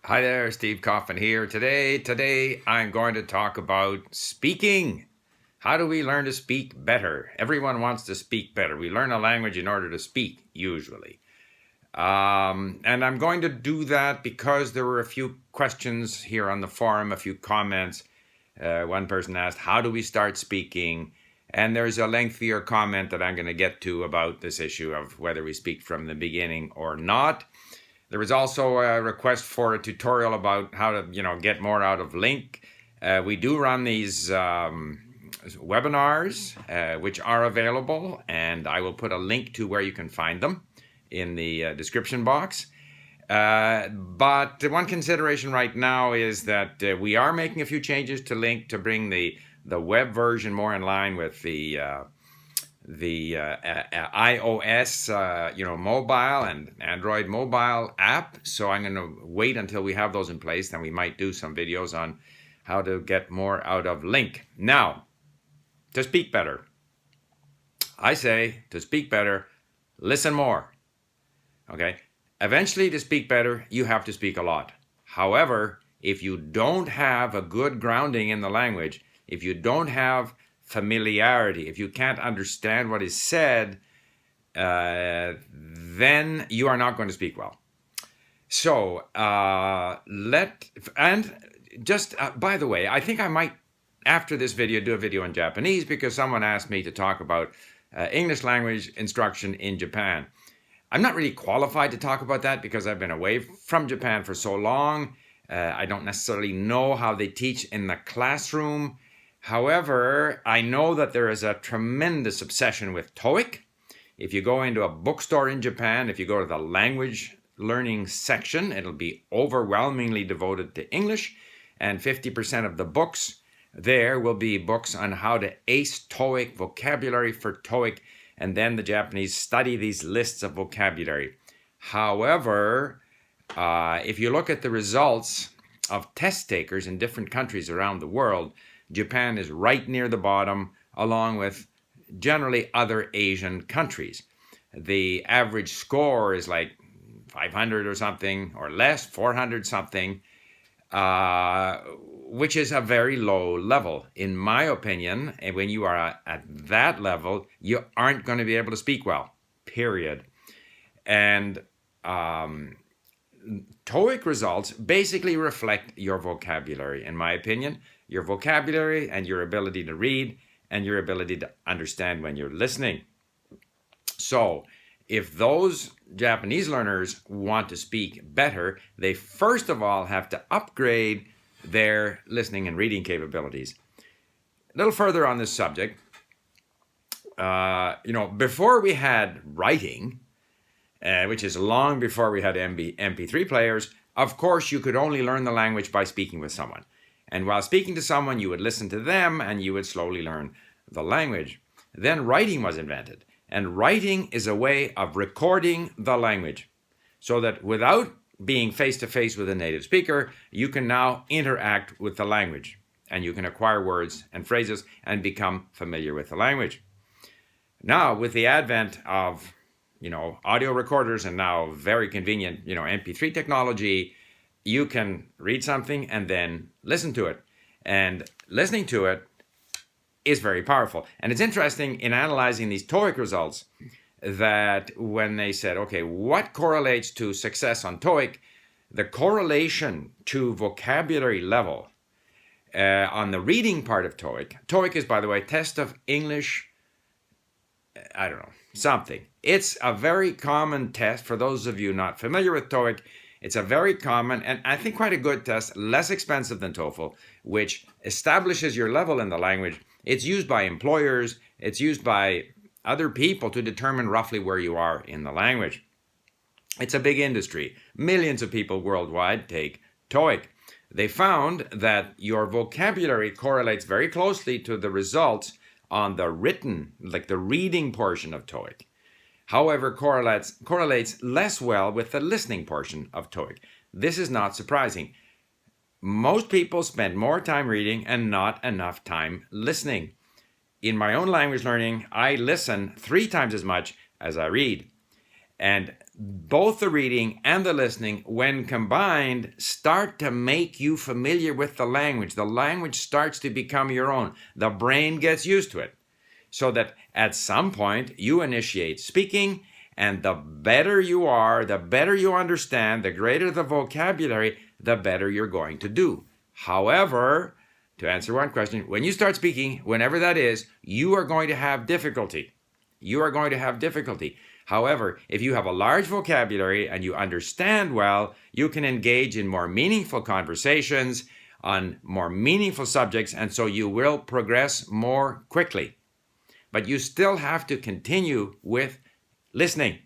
Hi there, Steve Coffin here. Today I'm going to talk about speaking. How do we learn to speak better? Everyone wants to speak better. We learn a language in order to speak, usually. And I'm going to do that because there were a few questions here on the forum, a few comments. One person asked, how do we start speaking? And there's a lengthier comment that I'm going to get to about this issue of whether we speak from the beginning or not. There was also a request for a tutorial about how to, get more out of LingQ. We do run these webinars, which are available, and I will put a link to where you can find them in the description box. But one consideration right now is that we are making a few changes to LingQ to bring the web version more in line with the iOS, mobile and Android mobile app. So I'm going to wait until we have those in place. Then we might do some videos on how to get more out of LingQ. Now, to speak better, I say to speak better, listen more. Okay. Eventually, to speak better, you have to speak a lot. However, if you don't have a good grounding in the language, if you don't have familiarity, if you can't understand what is said, then you are not going to speak well. So by the way, I think I might, after this video, do a video in Japanese because someone asked me to talk about English language instruction in Japan. I'm not really qualified to talk about that because I've been away from Japan for so long. I don't necessarily know how they teach in the classroom. However, I know that there is a tremendous obsession with TOEIC. If you go into a bookstore in Japan, if you go to the language learning section, it'll be overwhelmingly devoted to English, and 50% of the books there will be books on how to ace TOEIC, vocabulary for TOEIC, and then the Japanese study these lists of vocabulary. However, if you look at the results of test takers in different countries around the world, Japan is right near the bottom, along with generally other Asian countries. The average score is like 500 or something, or less, 400 something, which is a very low level. In my opinion, and when you are at that level, you aren't going to be able to speak well, period. And TOEIC results basically reflect your vocabulary, in my opinion, your vocabulary and your ability to read and your ability to understand when you're listening. So if those Japanese learners want to speak better, they first of all have to upgrade their listening and reading capabilities. A little further on this subject, before we had writing, which is long before we had MP3 players, of course you could only learn the language by speaking with someone. And while speaking to someone, you would listen to them and you would slowly learn the language. Then writing was invented. And writing is a way of recording the language so that without being face-to-face with a native speaker, you can now interact with the language and you can acquire words and phrases and become familiar with the language. Now, with the advent of audio recorders and now very convenient, MP3 technology, you can read something and then listen to it. And listening to it is very powerful. And it's interesting in analyzing these TOEIC results that when they said, okay, what correlates to success on TOEIC? The correlation to vocabulary level on the reading part of TOEIC. TOEIC is, by the way, test of English, something. It's a very common test for those of you not familiar with TOEIC. It's a very common and I think quite a good test, less expensive than TOEFL, which establishes your level in the language. It's used by employers. It's used by other people to determine roughly where you are in the language. It's a big industry. Millions of people worldwide take TOEIC. They found that your vocabulary correlates very closely to the results on the written, like the reading portion of TOEIC. However, correlates less well with the listening portion of TOEIC. This is not surprising. Most people spend more time reading and not enough time listening. In my own language learning, I listen 3 times as much as I read. And both the reading and the listening, when combined, start to make you familiar with the language. The language starts to become your own. The brain gets used to it. So that at some point you initiate speaking, and the better you are, the better you understand, the greater the vocabulary, the better you're going to do. However, to answer one question, when you start speaking, whenever that is, you are going to have difficulty. You are going to have difficulty. However, if you have a large vocabulary and you understand well, you can engage in more meaningful conversations on more meaningful subjects, and so you will progress more quickly. But you still have to continue with listening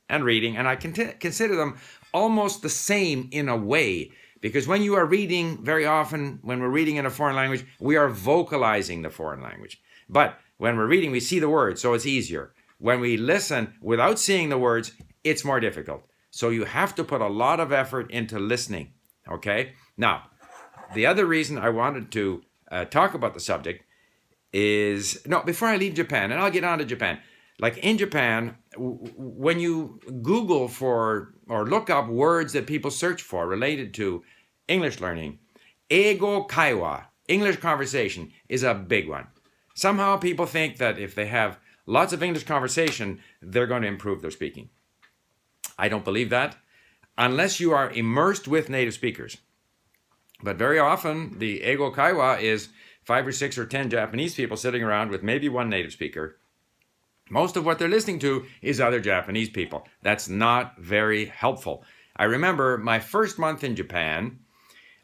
and reading, and I consider them almost the same in a way, because when you are reading, very often when we're reading in a foreign language, we are vocalizing the foreign language. But when we're reading, we see the words, so it's easier. When we listen without seeing the words, it's more difficult. So you have to put a lot of effort into listening, okay? Now, the other reason I wanted to talk about the subject is, no, before I leave Japan, and I'll get on to Japan. Like in Japan, when you Google for or look up words that people search for related to English learning, eigo kaiwa, English conversation, is a big one. Somehow people think that if they have lots of English conversation, they're going to improve their speaking. I don't believe that, unless you are immersed with native speakers. But very often, the eigo kaiwa is 5 or 6 or 10 Japanese people sitting around with maybe one native speaker. Most of what they're listening to is other Japanese people. That's not very helpful. I remember my first month in Japan,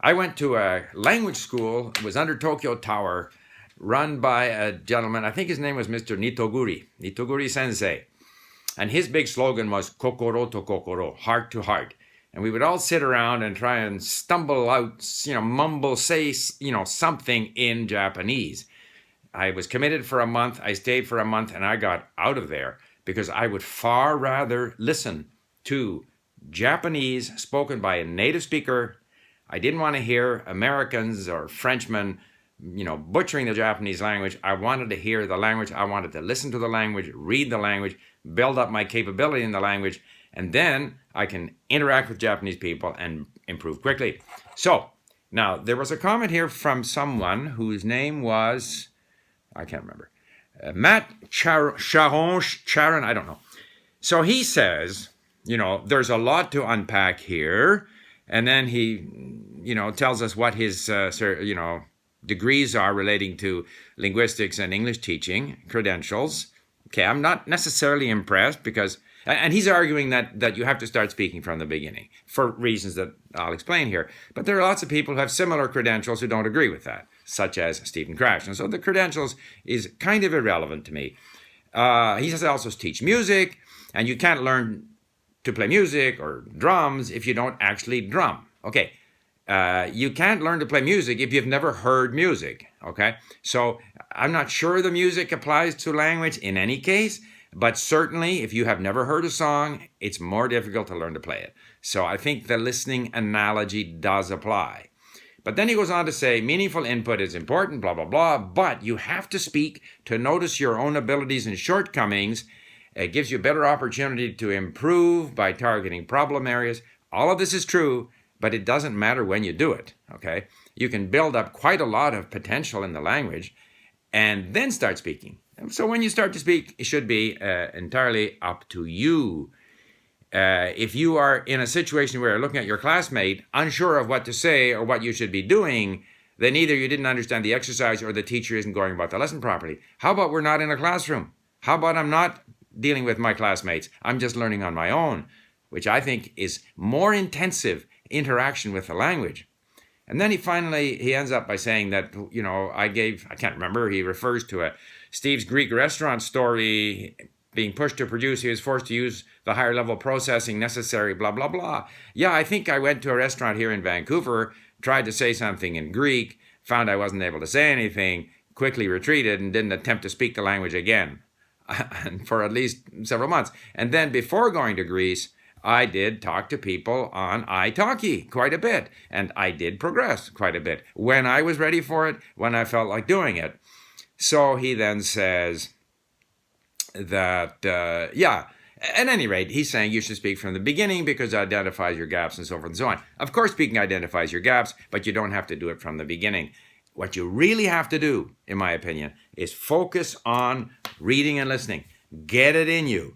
I went to a language school. It was under Tokyo Tower, run by a gentleman, I think his name was Mr. Nitoguri Sensei. And his big slogan was kokoro to kokoro, heart to heart. And we would all sit around and try and stumble out, mumble, say, something in Japanese. I was committed for a month. I stayed for a month and I got out of there because I would far rather listen to Japanese spoken by a native speaker. I didn't want to hear Americans or Frenchmen, butchering the Japanese language. I wanted to hear the language. I wanted to listen to the language, read the language, build up my capability in the language, and then I can interact with Japanese people and improve quickly. So, now, there was a comment here from someone whose name was, I can't remember, Matt Charon, I don't know. So he says, there's a lot to unpack here, and then he, tells us what his, degrees are relating to linguistics and English teaching, credentials. Okay, I'm not necessarily impressed because, and he's arguing that you have to start speaking from the beginning for reasons that I'll explain here. But there are lots of people who have similar credentials who don't agree with that, such as Stephen Crash. And so the credentials is kind of irrelevant to me. He says I also teach music, and you can't learn to play music or drums if you don't actually drum. Okay, you can't learn to play music if you've never heard music, okay? So I'm not sure the music applies to language in any case, but certainly if you have never heard a song, it's more difficult to learn to play it. So I think the listening analogy does apply. But then he goes on to say, meaningful input is important, blah, blah, blah, but you have to speak to notice your own abilities and shortcomings. It gives you a better opportunity to improve by targeting problem areas. All of this is true, but it doesn't matter when you do it, okay? You can build up quite a lot of potential in the language and then start speaking. So when you start to speak, it should be entirely up to you. If you are in a situation where you're looking at your classmate, unsure of what to say or what you should be doing, then either you didn't understand the exercise or the teacher isn't going about the lesson properly. How about we're not in a classroom? How about I'm not dealing with my classmates? I'm just learning on my own, which I think is more intensive interaction with the language. And then he ends up by saying that, I can't remember, he refers to Steve's Greek restaurant story, being pushed to produce, he was forced to use the higher level processing necessary, blah, blah, blah. Yeah, I think I went to a restaurant here in Vancouver, tried to say something in Greek, found I wasn't able to say anything, quickly retreated and didn't attempt to speak the language again for at least several months. And then before going to Greece, I did talk to people on italki quite a bit, and I did progress quite a bit when I was ready for it, when I felt like doing it. So he then says that, At any rate, he's saying you should speak from the beginning because it identifies your gaps and so forth and so on. Of course, speaking identifies your gaps, but you don't have to do it from the beginning. What you really have to do, in my opinion, is focus on reading and listening. Get it in you.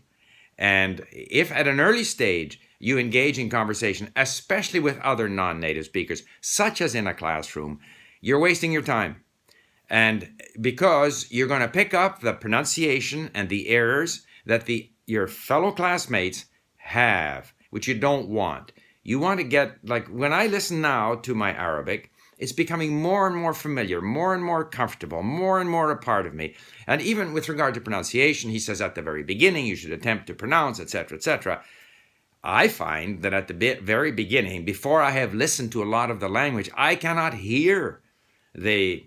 And if at an early stage you engage in conversation, especially with other non-native speakers, such as in a classroom, you're wasting your time. And because you're going to pick up the pronunciation and the errors that your fellow classmates have, which you don't want. You want to get, like when I listen now to my Arabic, it's becoming more and more familiar, more and more comfortable, more and more a part of me. And even with regard to pronunciation, he says at the very beginning, you should attempt to pronounce, etc., etc. I find that at the very beginning, before I have listened to a lot of the language, I cannot hear the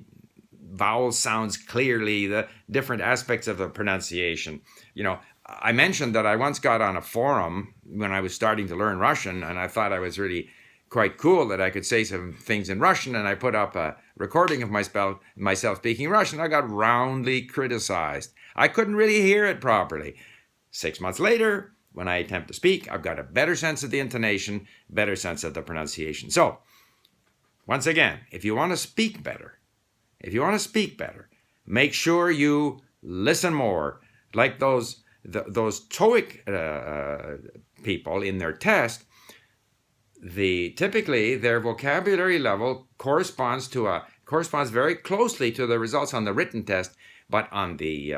vowel sounds clearly, the different aspects of the pronunciation. I mentioned that I once got on a forum when I was starting to learn Russian, and I thought I was really quite cool that I could say some things in Russian, and I put up a recording of myself speaking Russian. I got roundly criticized. I couldn't really hear it properly. 6 months later, when I attempt to speak, I've got a better sense of the intonation, better sense of the pronunciation. So, once again, if you want to speak better, make sure you listen more. Like those TOEIC people in their test, typically their vocabulary level corresponds very closely to the results on the written test, but on the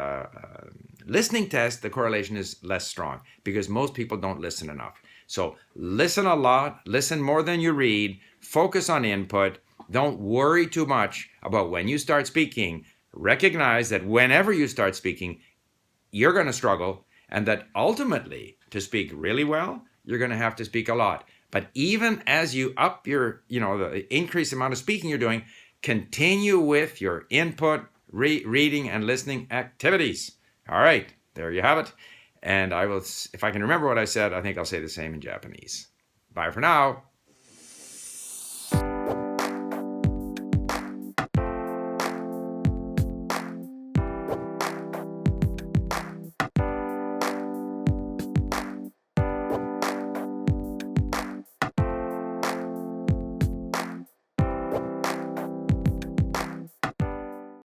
listening test, the correlation is less strong because most people don't listen enough. So listen a lot, listen more than you read, focus on input. Don't worry too much about when you start speaking. Recognize that whenever you start speaking, you're going to struggle, and that ultimately, to speak really well, you're going to have to speak a lot. But even as you up the increased amount of speaking you're doing, continue with your input, reading, and listening activities. All right, there you have it. And I will, if I can remember what I said, I think I'll say the same in Japanese. Bye for now.